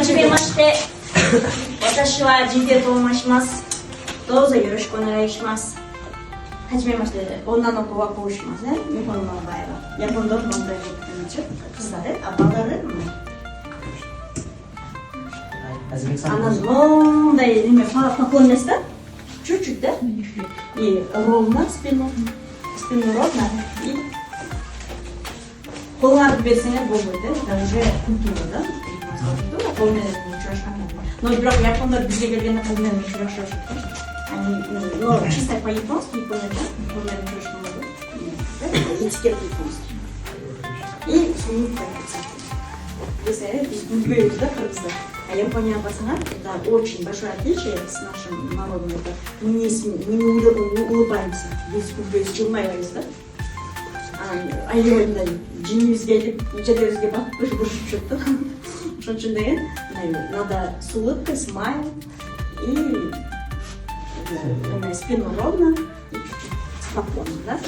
はじめまして。私はジンテと申します。どうぞよろしくお願いします。はじめまして。女の子はこうしますね。日本の場合は。Я буду монтировать кызлары, а балдары она мындай неме поклонность да? Чуть-чуть, да? И ровно спину ровно и қолыңарды берсеңер болмайды, да? Это уже культура, да? Қолмен ұшырашқан. Но бірақ япондар бізге келгенде қолмен ұшырашады. Они, чисто по-японски, японияда қолмен ұшырашқан болады. Этикет японский. И суют появится. Если мы говорим, да, кыргыздар. А Япония пацана, это очень большое отличие с нашим народом. Это мы не улыбаемся, без чулмайбыз, да? А елда жеңімізге келіп, жерлерімізге батып көршіп жүрді. Ошон үчүн деген, надо с улыбкой, смайл и спину ровно и чуть-чуть спокойно, да?